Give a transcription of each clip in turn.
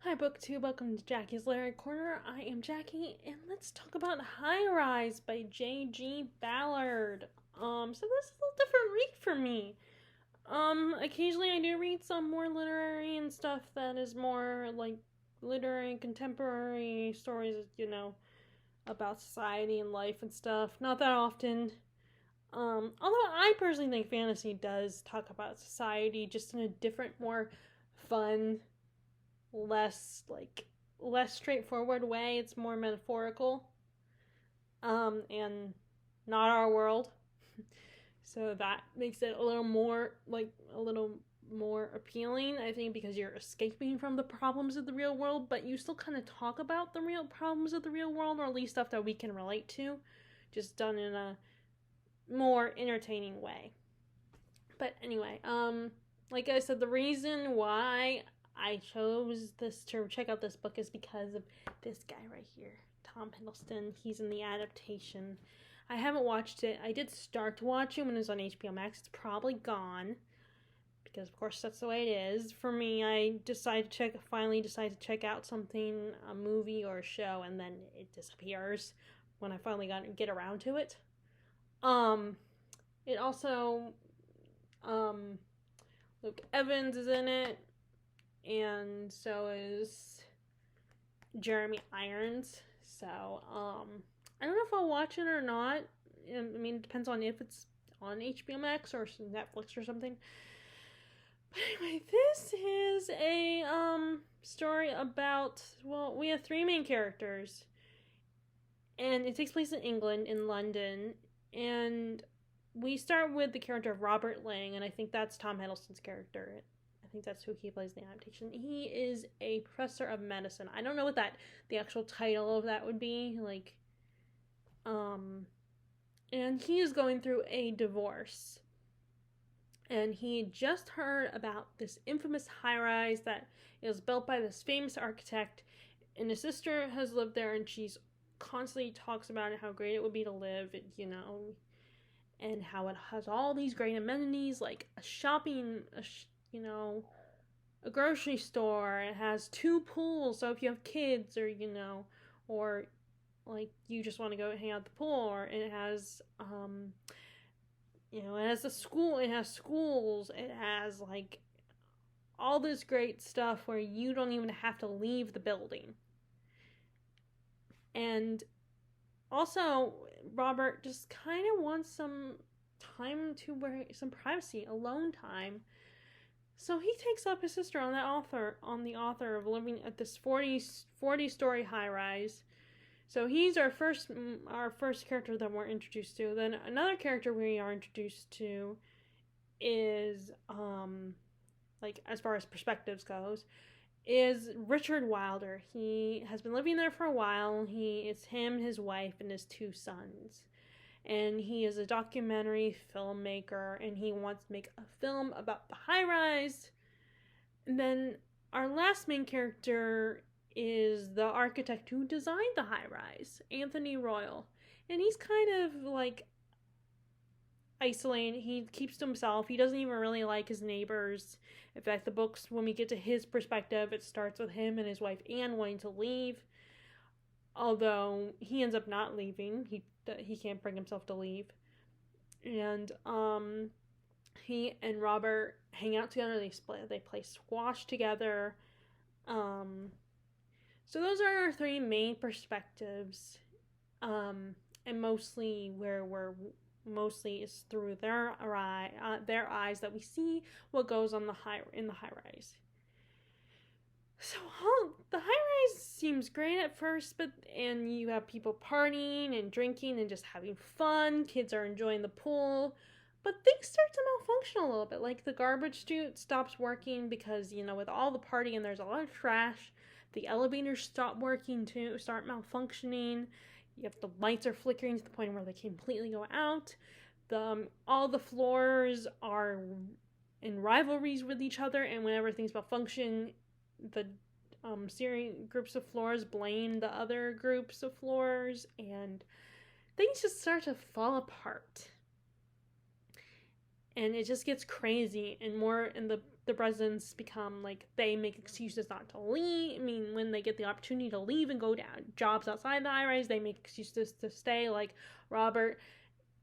Hi, BookTube. Welcome to Jackie's Literary Corner. I am Jackie, and let's talk about High Rise by J.G. Ballard. So this is a little different read for me. Occasionally I do read some more literary and stuff that is more like literary contemporary stories, about society and life and stuff. Not that often. Although I personally think fantasy does talk about society just in a different, more fun, less less straightforward way. It's more metaphorical, and not our world. So that makes it a little more appealing, I think, because you're escaping from the problems of the real world, but you still kind of talk about the real problems of the real world, or at least stuff that we can relate to, just done in a more entertaining way. But anyway, like I said, the reason why I chose this to check out this book is because of this guy right here, Tom Hiddleston. He's in the adaptation. I haven't watched it. I did start to watch it when it was on HBO Max. It's probably gone because, of course, that's the way it is. For me, I finally decided to check out something, a movie or a show, and then it disappears when I finally get around to it. It also, Luke Evans is in it, and so is Jeremy Irons. So, I don't know if I'll watch it or not. I mean, it depends on if it's on HBO Max or Netflix or something. But anyway, this is a story about, well, we have three main characters, and it takes place in England, in London, and we start with the character of Robert Lang, and I think that's Tom Hiddleston's character. I think that's who he plays in the adaptation. He is a professor of medicine. I don't know what the actual title of that would be, and he is going through a divorce. And he just heard about this infamous high-rise that is built by this famous architect, and his sister has lived there, and she's constantly talks about it, how great it would be to live, and how it has all these great amenities, like a grocery store. It has two pools, so if you have kids, or like you just want to go hang out at the pool, or it has it has a school, it has schools, it has like all this great stuff where you don't even have to leave the building. And also, Robert just kind of wants some time some privacy, alone time. So he takes up his sister on the author of living at this 40 story high rise. So he's our first character that we're introduced to. Then another character we are introduced to is as far as perspectives goes, is Richard Wilder. He has been living there for a while. It's him, his wife, and his two sons. And he is a documentary filmmaker, and he wants to make a film about the high rise. And then our last main character is the architect who designed the high rise, Anthony Royal. And he's kind of like isolated. He keeps to himself. He doesn't even really like his neighbors. In fact, the books, when we get to his perspective, it starts with him and his wife Anne wanting to leave. Although he ends up not leaving. He can't bring himself to leave. And he and Robert hang out together. They play squash together. So those are our three main perspectives. And mostly is through their eyes that we see what goes on in the high rise. So the high rise seems great at first, and you have people partying and drinking and just having fun. Kids are enjoying the pool, but things start to malfunction a little bit. Like the garbage chute stops working because with all the partying, there's a lot of trash. The elevators start malfunctioning. The lights are flickering to the point where they completely go out. All the floors are in rivalries with each other, and whenever things malfunction, the groups of floors blame the other groups of floors, and things just start to fall apart. and it just gets crazy, and the residents become like, they make excuses not to leave. I mean, when they get the opportunity to leave and go down jobs outside the high rise, they make excuses to stay. Like Robert,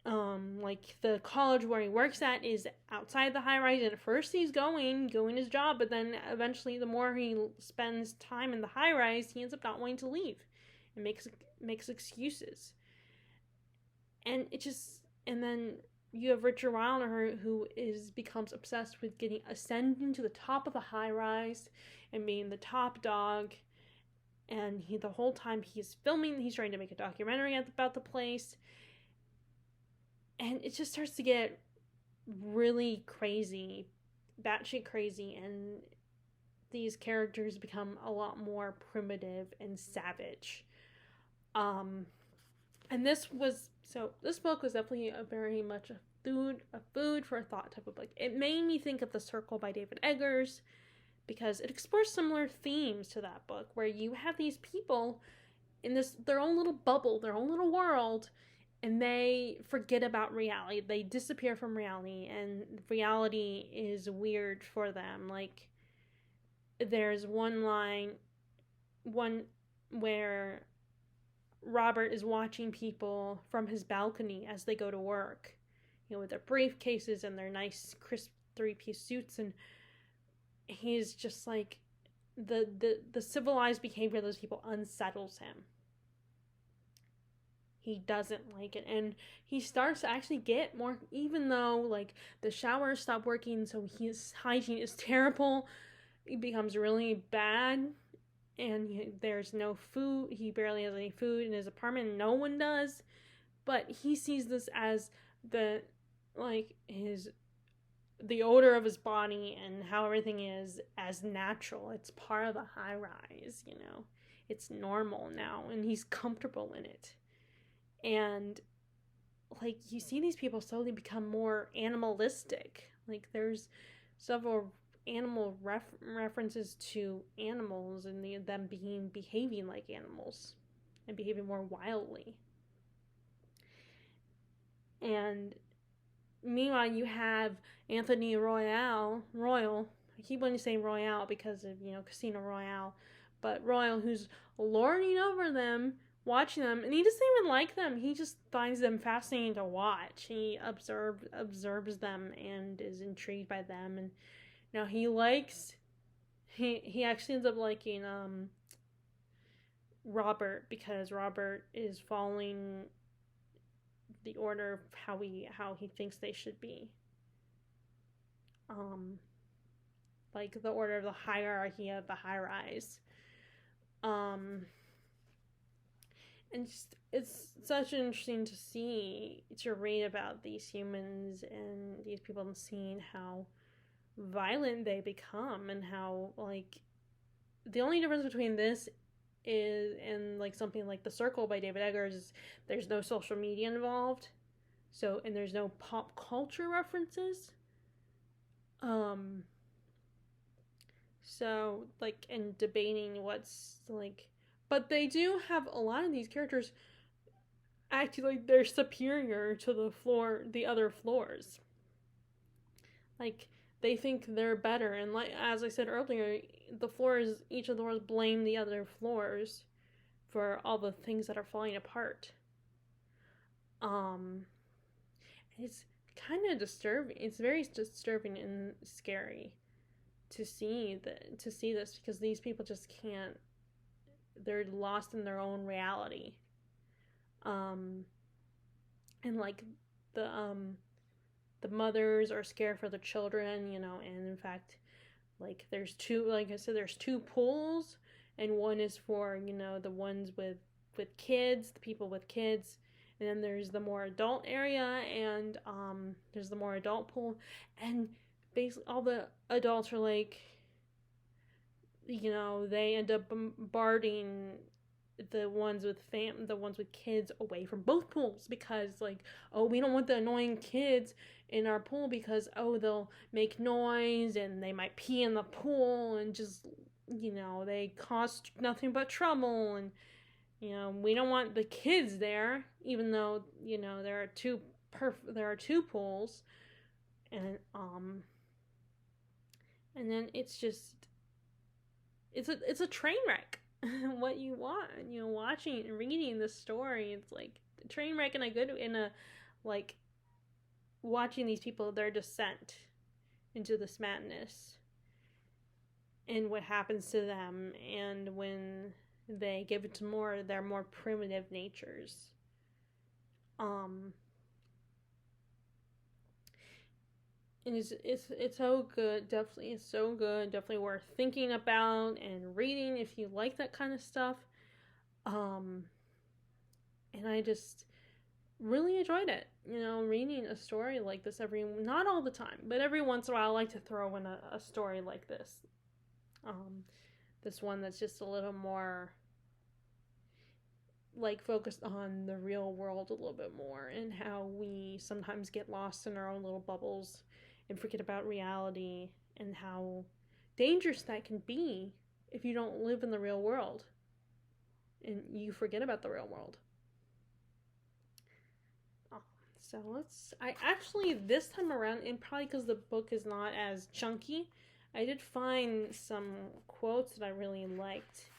like the college where he works at is outside the high rise, and at first he's going his job, but then eventually the more he spends time in the high rise, he ends up not wanting to leave and makes excuses. And then you have Richard Wilder, who becomes obsessed with ascending to the top of the high rise and being the top dog. And the whole time he's filming, he's trying to make a documentary about the place. And it just starts to get really crazy, batshit crazy, and these characters become a lot more primitive and savage. And this book was definitely very much a food for thought type of book. It made me think of The Circle by David Eggers, because it explores similar themes to that book, where you have these people in their own little bubble, their own little world, and they forget about reality. They disappear from reality, and reality is weird for them. Like, there's one where Robert is watching people from his balcony as they go to work, with their briefcases and their nice crisp 3-piece suits, and he's just like, the civilized behavior of those people unsettles him. He doesn't like it, and he starts to actually get more, even though like the showers stop working, so his hygiene is terrible. It becomes really bad, and there's no food. He barely has any food in his apartment. No one does, but he sees this as the odor of his body and how everything is as natural. It's part of the high rise, it's normal now, and he's comfortable in it. And like, you see these people slowly become more animalistic. Like, there's several animal references to animals, and them behaving like animals and behaving more wildly. And meanwhile, you have Anthony Royal. I keep wanting to say Royale because of, Casino Royale, but Royal, who's lording over them, watching them, and he doesn't even like them. He just finds them fascinating to watch. He observes them and is intrigued by them, and he actually ends up liking Robert, because Robert is following the order of how he thinks they should be. Like the order of the hierarchy of the high rise. And just, it's such interesting to read about these humans and these people, and seeing how violent they become, and how, like, the only difference between this and like something like The Circle by David Eggers is there's no social media involved, and there's no pop culture references. So like, and debating what's like, but they do have a lot of these characters acting like they're superior to the other floors. Like, they think they're better, and like, as I said earlier, each of the floors blame the other floors for all the things that are falling apart. It's kind of disturbing. It's very disturbing and scary to see this, because these people just can't. They're lost in their own reality. And like the mothers are scared for the children, and in fact, like, there's two pools, and one is for, the ones with kids, the people with kids, and then there's the more adult area, and there's the more adult pool, and basically all the adults are like, they end up bombarding the ones with kids away from both pools, because like, oh, we don't want the annoying kids in our pool, because they'll make noise and they might pee in the pool, and just, they cause nothing but trouble, and we don't want the kids there, even though there are two pools, and and then it's a train wreck. What you want, watching and reading this story, it's like a train wreck in a like watching these people, their descent into this madness and what happens to them, and when they give it to their more primitive natures. And it's so good. Definitely, it's so good. Definitely worth thinking about and reading if you like that kind of stuff. And I just really enjoyed it. Reading a story like this not all the time, but every once in a while, I like to throw in a story like this. This one that's just a little more like focused on the real world a little bit more, and how we sometimes get lost in our own little bubbles and forget about reality, and how dangerous that can be if you don't live in the real world and you forget about the real world. So I actually, this time around, and probably because the book is not as chunky, I did find some quotes that I really liked.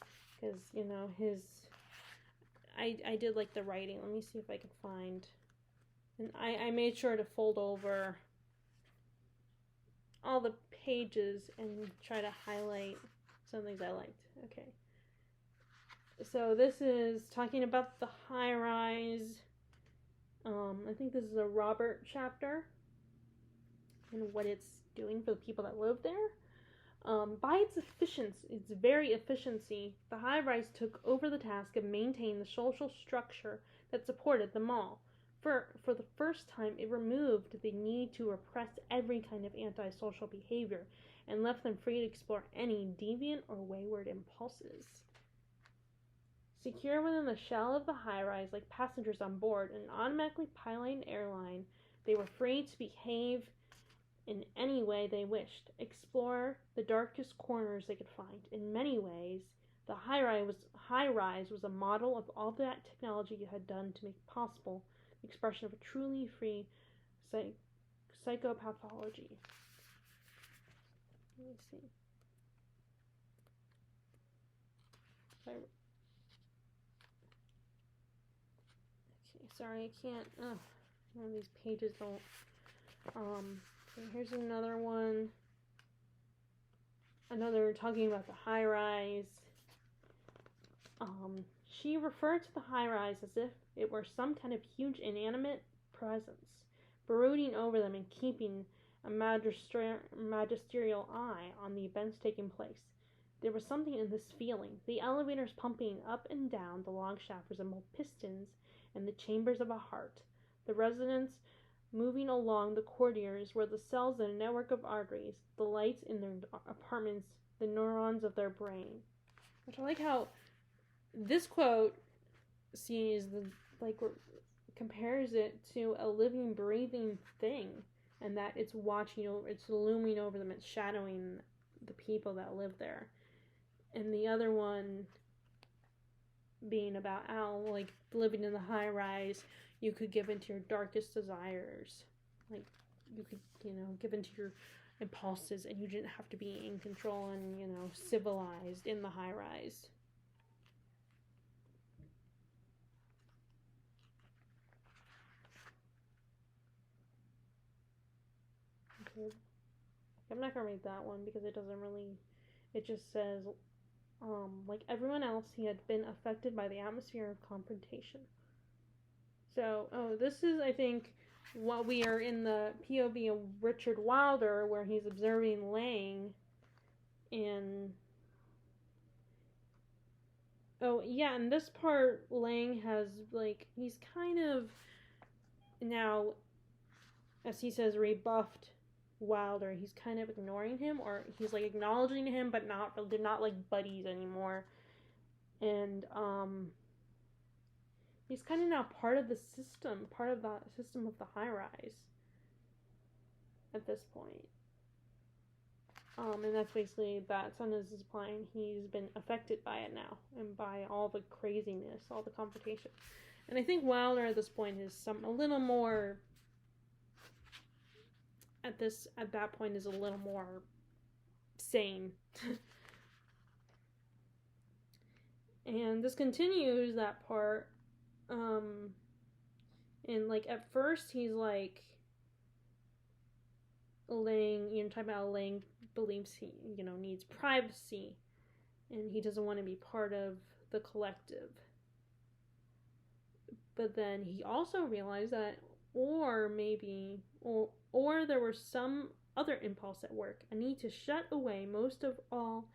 Because, I did like the writing. Let me see if I can find. And I made sure to fold over all the pages and try to highlight some things I liked. Okay. So this is talking about the high rise. I think this is a Robert chapter and what it's doing for the people that live there. By its very efficiency, the high-rise took over the task of maintaining the social structure that supported the mall. For the first time, it removed the need to repress every kind of antisocial behavior and left them free to explore any deviant or wayward impulses. Secure within the shell of the high-rise, like passengers on board an automatically piloted airline, they were free to behave in any way they wished, explore the darkest corners they could find. In many ways, the high-rise was a model of all that technology had done to make possible the expression of a truly free psychopathology. Let me see. Okay, sorry, I can't. These pages don't. Okay, here's another one. Another talking about the high rise. She referred to the high rise as if it were some kind of huge inanimate presence, brooding over them and keeping a magisterial eye on the events taking place. There was something in this feeling. The elevators pumping up and down the long shaft resembled pistons in the chambers of a heart. The residents moving along the corridors were the cells in a network of arteries, the lights in their apartments, the neurons of their brain. Which I like how this quote compares it to a living, breathing thing, and that it's watching over, it's looming over them, it's shadowing the people that live there. And the other one being about how, like, living in the high rise, you could give into your darkest desires. Like, you could, give into your impulses, and you didn't have to be in control and, civilized in the high rise. Okay. I'm not going to read that one because it doesn't really, it just says, like everyone else, he had been affected by the atmosphere of confrontation. So, this is, I think, what we are in the POV of Richard Wilder, where he's observing Lang, and in this part, Lang has, he's kind of now, as he says, rebuffed Wilder. He's kind of ignoring him, or he's, acknowledging him, but they're not, buddies anymore. And, he's kind of now part of the system of the high-rise at this point. And that's basically, that sentence is implying he's been affected by it now, and by all the craziness, all the confrontation. And I think Wilder at this point is a little more, at that point is a little more sane. And this continues that part. And like at first he's like talking about Lang believes he, needs privacy and he doesn't want to be part of the collective. But then he also realized that, or there was some other impulse at work, a need to shut away most of all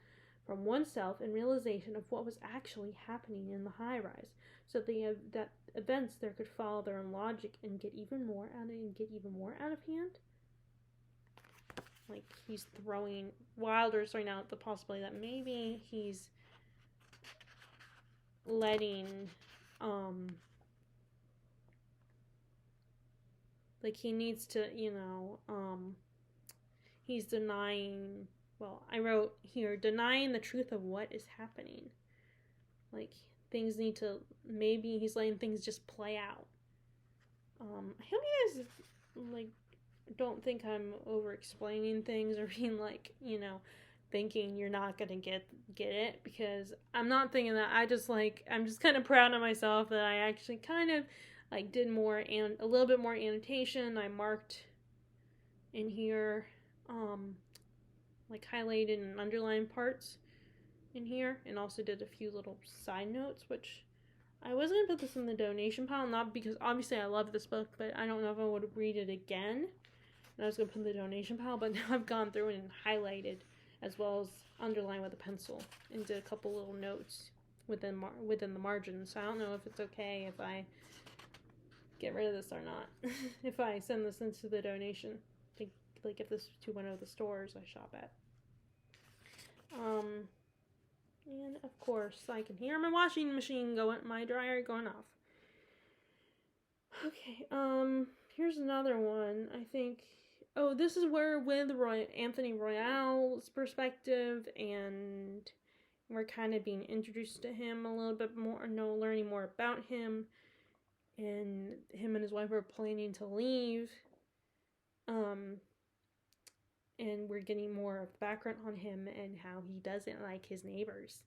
from oneself and realization of what was actually happening in the high rise, so that events there could follow their own logic and get even more out of hand. Like Wilder's throwing out the possibility that maybe he's letting like he needs to, he's denying, I wrote here, denying the truth of what is happening. Like, things need to, maybe he's letting things just play out. I hope you guys, don't think I'm over-explaining things or being, thinking you're not gonna get it, because I'm not thinking that. I'm just kind of proud of myself that I actually kind of, did more and a little bit more annotation. I marked in here, highlighted and underlined parts in here, and also did a few little side notes, which I was going to put this in the donation pile, not because obviously I love this book, but I don't know if I would read it again, and I was going to put it in the donation pile, but now I've gone through and highlighted as well as underlined with a pencil and did a couple little notes within the margin. So I don't know if it's okay if I get rid of this or not. If I send this into the donation, if this to one of the stores I shop at. And of course I can hear my washing machine my dryer going off. Okay, here's another one. I think, this is where with Anthony Royale's perspective, and we're kind of being introduced to him a little bit more, learning more about him, and him and his wife are planning to leave, and we're getting more of the background on him and how he doesn't like his neighbors.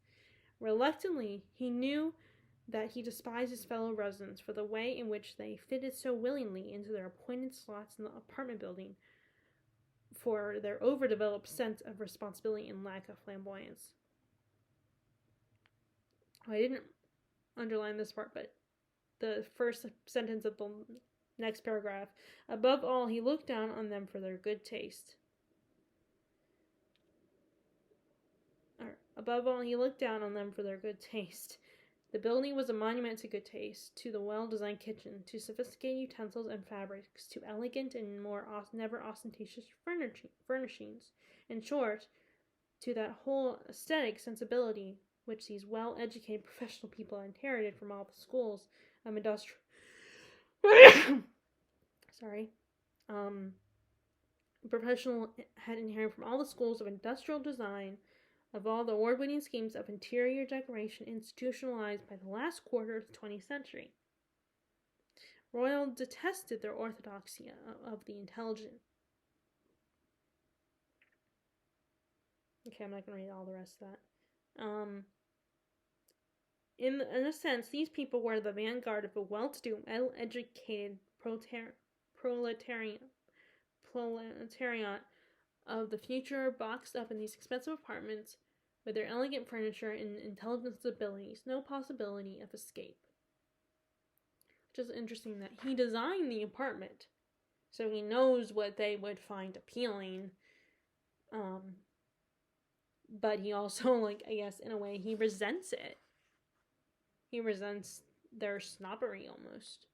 Reluctantly, he knew that he despised his fellow residents for the way in which they fitted so willingly into their appointed slots in the apartment building, for their overdeveloped sense of responsibility and lack of flamboyance. I didn't underline this part, but the first sentence of the next paragraph. Above all, he looked down on them for their good taste. Above all, he looked down on them for their good taste. The building was a monument to good taste, to the well-designed kitchen, to sophisticated utensils and fabrics, to elegant and never ostentatious furnishings. In short, to that whole aesthetic sensibility which these well-educated professional people inherited from all the schools of industrial... professional had inherited from all the schools of industrial design, of all the award-winning schemes of interior decoration institutionalized by the last quarter of the 20th century. Royal detested their orthodoxy of the intelligent. Okay, I'm not going to read all the rest of that. In a sense, these people were the vanguard of a well-to-do, well-educated proletariat of the future, boxed up in these expensive apartments with their elegant furniture and intelligent abilities, no possibility of escape. Which is interesting that he designed the apartment, so he knows what they would find appealing. But he also, I guess, in a way, he resents it. He resents their snobbery, almost.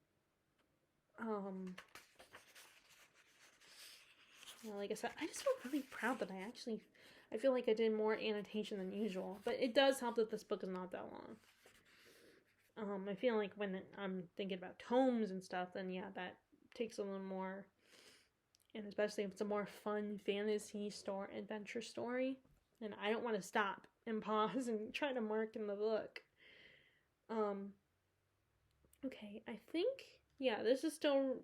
Like I said, I just feel really proud that I feel like I did more annotation than usual. But it does help that this book is not that long. I feel like when I'm thinking about tomes and stuff, then yeah, that takes a little more. And especially if it's a more fun fantasy adventure story. And I don't want to stop and pause and try to mark in the book. Okay, I think, yeah, this is still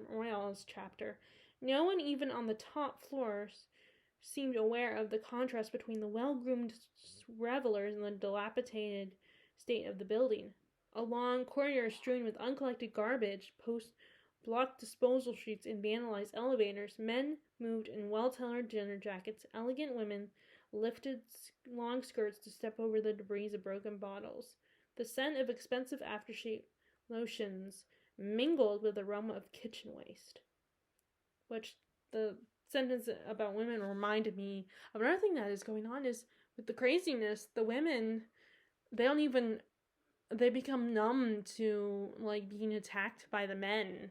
Royale's chapter. No one, even on the top floors, seemed aware of the contrast between the well-groomed revelers and the dilapidated state of the building. A long corridor strewn with uncollected garbage, blocked disposal sheets, and vandalized elevators. Men moved in well-tailored dinner jackets. Elegant women lifted long skirts to step over the debris of broken bottles. The scent of expensive aftershave lotions mingled with the aroma of kitchen waste. Which the sentence about women reminded me of another thing that is going on is with the craziness, the women, they become numb to like being attacked by the men,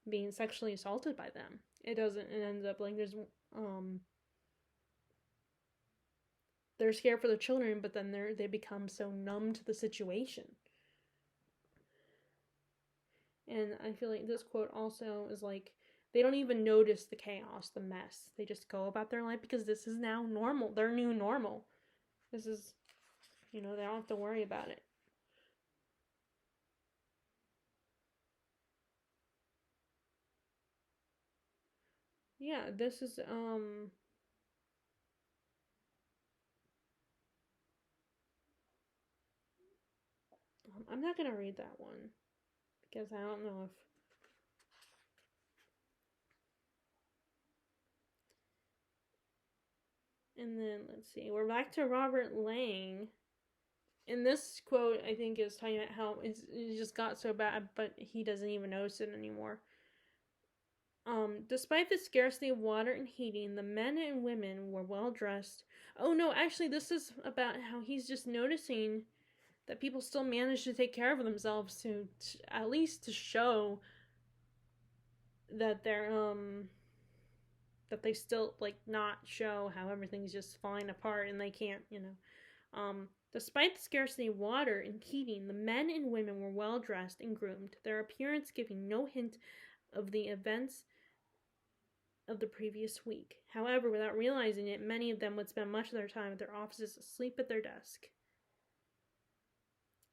being sexually assaulted by them. It ends up like they're scared for their children, but then they become so numb to the situation. And I feel like this quote also is like, they don't even notice the chaos, the mess. They just go about their life because this is now normal. Their new normal. This is, they don't have to worry about it. Yeah, this is, I'm not going to read that one because I don't know if. And then, let's see, we're back to Robert Lang. And this quote, I think, is talking about how it just got so bad, but he doesn't even notice it anymore. Despite the scarcity of water and heating, the men and women were well dressed. Oh no, actually, this is about how he's just noticing that people still manage to take care of themselves to at least to show that that they still like not show how everything's just falling apart and they can't, despite the scarcity of water and heating, the men and women were well dressed and groomed, their appearance giving no hint of the events of the previous week. However, without realizing it, many of them would spend much of their time at their offices asleep at their desk.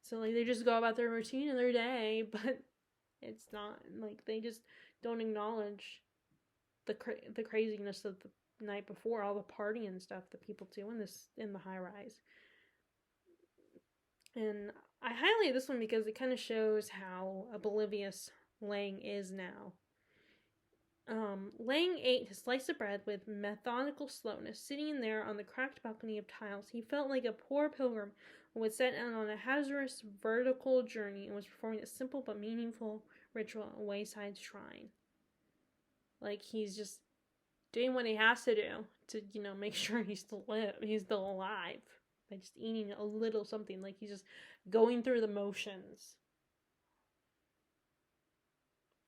So like they just go about their routine of their day, but it's not like they just don't acknowledge the craziness of the night before, all the partying and stuff that people do in the high rise. And I highlight this one because it kind of shows how oblivious Lang is now. Lang ate his slice of bread with methodical slowness. Sitting there on the cracked balcony of tiles, he felt like a poor pilgrim who was set out on a hazardous vertical journey and was performing a simple but meaningful ritual at a wayside shrine. Like he's just doing what he has to do to, make sure he's still alive. By just eating a little something. Like he's just going through the motions.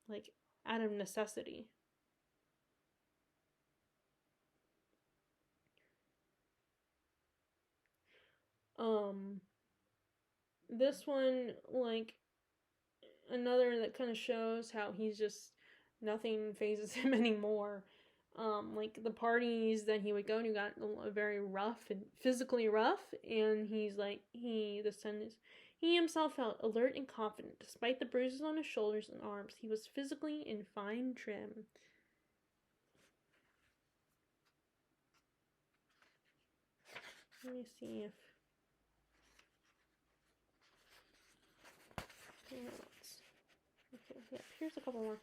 Like out of necessity. This one, like, another that kind of shows how he's just, nothing phases him anymore. Like, the parties that he would go to got very rough and physically rough, and he's like, he himself felt alert and confident. Despite the bruises on his shoulders and arms, he was physically in fine trim. Let me see if... Okay, yeah, here's a couple more.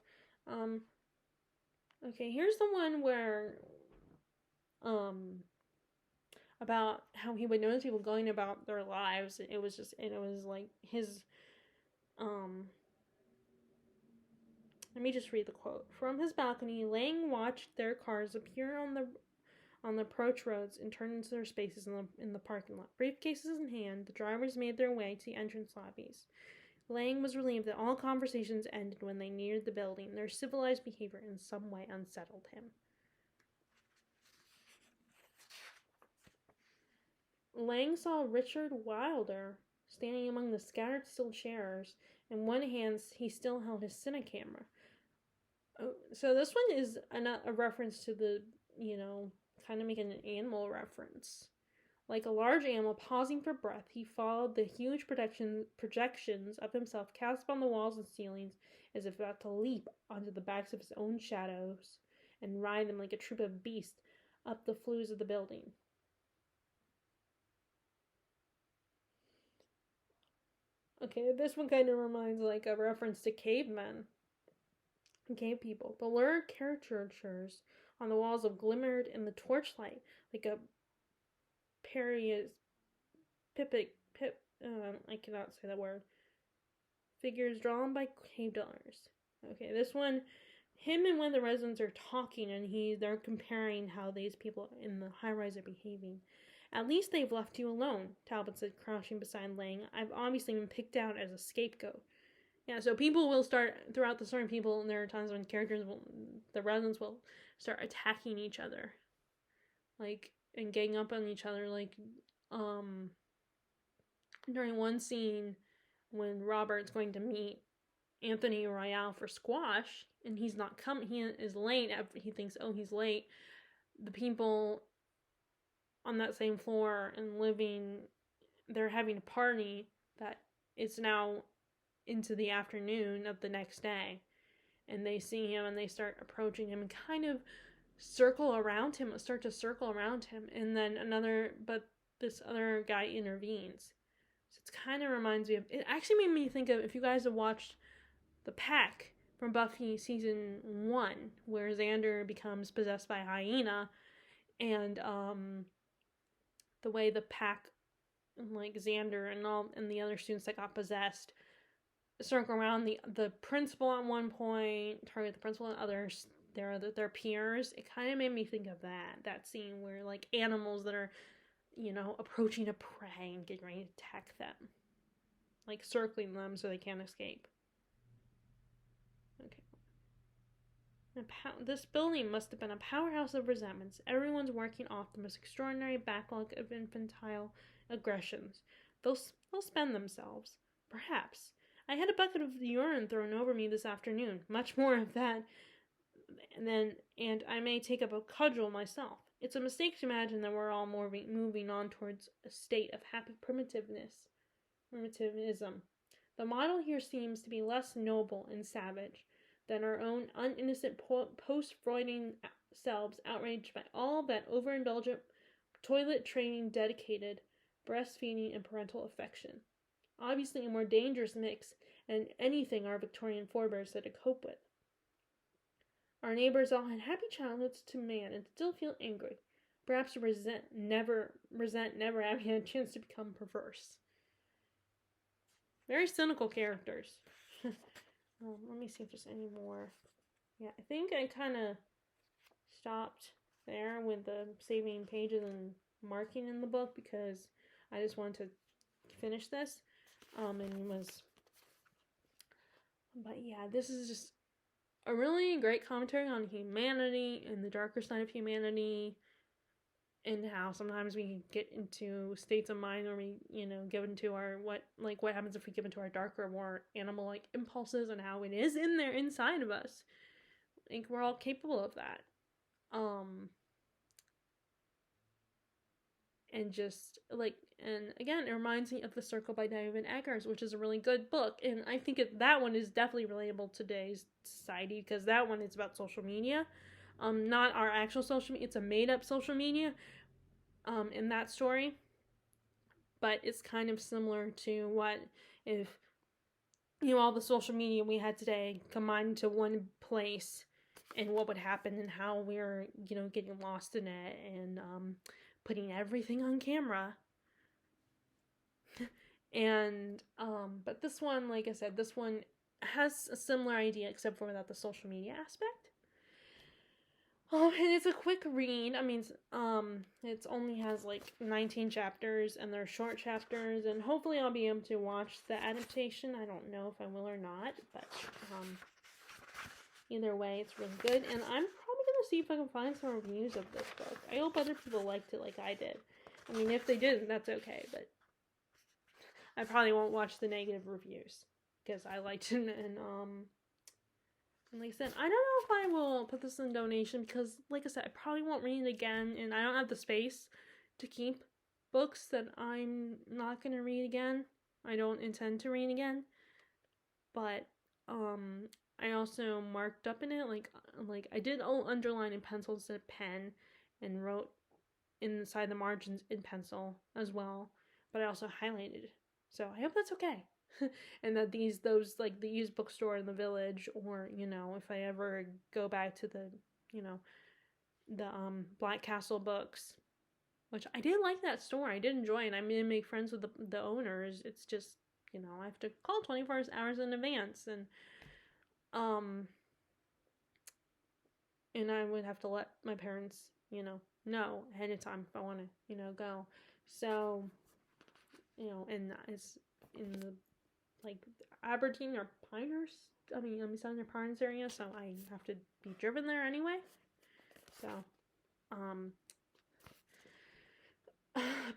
Okay, here's the one where, about how he would notice people going about their lives. It was like his, let me just read the quote. From his balcony, Lang watched their cars appear on the approach roads and turn into their spaces in the parking lot. Briefcases in hand, the drivers made their way to the entrance lobbies. Lang was relieved that all conversations ended when they neared the building. Their civilized behavior in some way unsettled him. Lang saw Richard Wilder standing among the scattered steel chairs. In one hand, he still held his cine camera. So this one is a reference to the, kind of making an animal reference. Like a large animal pausing for breath, he followed the huge projections of himself cast upon the walls and ceilings as if about to leap onto the backs of his own shadows. and ride them like a troop of beasts up the flues of the building. Okay, this one kind of reminds like a reference to cavemen and cave people. The lurid caricatures on the walls have glimmered in the torchlight like a Peri's I cannot say that word. Figures drawn by cave dwellers. Okay, this one, him and one of the residents are talking, and they're comparing how these people in the high rise are behaving. At least they've left you alone, Talbot said, crouching beside Lang. I've obviously been picked out as a scapegoat. Yeah, so people will start, throughout the story, there are times when the residents will start attacking each other. Like, and getting up on each other, like, during one scene when Robert's going to meet Anthony Royale for squash, and he's not coming, he is late, he thinks, oh, he's late, the people on that same floor and living, they're having a party that it's now into the afternoon of the next day, and they see him and they start approaching him and kind of start to circle around him, and then this other guy intervenes. So it kind of reminds me of, it actually made me think of, if you guys have watched The Pack from Buffy season 1, where Xander becomes possessed by a hyena, and the way the Pack, like Xander and the other students that got possessed, circle around the principal at one point, target the principal and others, their peers. It kind of made me think of that scene where like animals that are, approaching a prey and getting ready to attack them, like circling them so they can't escape. Okay. This building must have been a powerhouse of resentments. Everyone's working off the most extraordinary backlog of infantile aggressions. They'll spend themselves. Perhaps. I had a bucket of urine thrown over me this afternoon. Much more of that. And I may take up a cudgel myself. It's a mistake to imagine that we're all moving on towards a state of happy primitivism. The model here seems to be less noble and savage than our own uninnocent post-Freudian selves, outraged by all that overindulgent toilet training dedicated breastfeeding and parental affection. Obviously a more dangerous mix than anything our Victorian forebears had to cope with. Our neighbors all had happy childhoods to man and still feel angry. Perhaps resent never having a chance to become perverse. Very cynical characters. Let me see if there's any more. Yeah, I think I kind of stopped there with the saving pages and marking in the book because I just wanted to finish this. But yeah, this is just a really great commentary on humanity and the darker side of humanity, and how sometimes we get into states of mind where we, give into what happens if we give into our darker, more animal-like impulses, and how it is inside of us. I think we're all capable of that. And again, it reminds me of The Circle by David Eggers, which is a really good book. And I think that one is definitely relatable to today's society, because that one is about social media. Not our actual social media. It's a made-up social media in that story. But it's kind of similar to what if, all the social media we had today combined into one place, and what would happen, and how we're, getting lost in it, and putting everything on camera. And but this one, like I said, this one has a similar idea, except for without the social media aspect. And it's a quick read. I mean, it only has like 19 chapters, and they're short chapters, and hopefully I'll be able to watch the adaptation. I don't know if I will or not, but either way, it's really good, and I'm probably gonna see if I can find some reviews of this book. I hope other people liked it like I did. I mean, if they didn't, that's okay, but I probably won't watch the negative reviews, because I liked it, and like I said, I don't know if I will put this in donation, because, like I said, I probably won't read it again, and I don't have the space to keep books that I'm not going to read again. I don't intend to read again, but, I also marked up in it, like I did underline in pencil instead of pen, and wrote inside the margins in pencil as well. But I also highlighted, so I hope that's okay. And that those like the used bookstore in the village, or if I ever go back to the the Black Castle books, which I did like that store. I did enjoy it. I mean, make friends with the owners. It's just, I have to call 24 hours in advance, um and I would have to let my parents, know ahead of time if I want to, go. So, and it's in the like Aberdeen or Pinehurst. I'm Southern Pines area, so I have to be driven there anyway. So,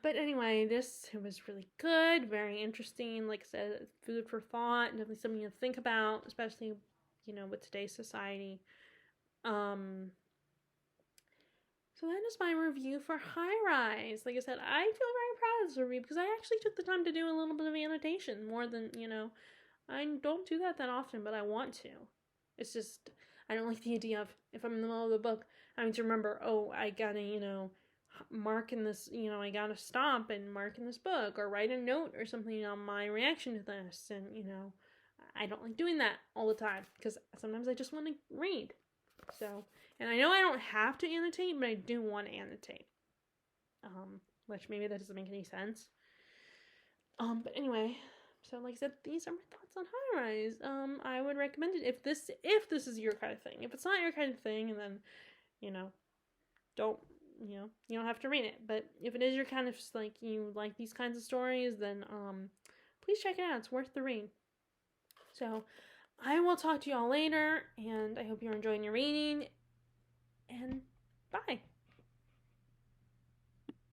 but anyway, it was really good, very interesting. Like I said, food for thought, definitely something to think about, especially, with today's society. So that is my review for High Rise. Like I said, I feel very proud of this review because I actually took the time to do a little bit of annotation, more than, I don't do that often, but I want to. It's just, I don't like the idea of, if I'm in the middle of the book, having to remember, oh, I gotta, mark in this, I gotta stop and mark in this book, or write a note or something on my reaction to this. And, I don't like doing that all the time because sometimes I just want to read. So, and I know I don't have to annotate, but I do want to annotate. Which maybe that doesn't make any sense. But anyway, so like I said, these are my thoughts on High Rise. I would recommend it if this is your kind of thing. If it's not your kind of thing, then, don't, you don't have to read it. But if it is your kind of, like, you like these kinds of stories, then, please check it out. It's worth the read. So, I will talk to you all later, and I hope you're enjoying your reading, and bye.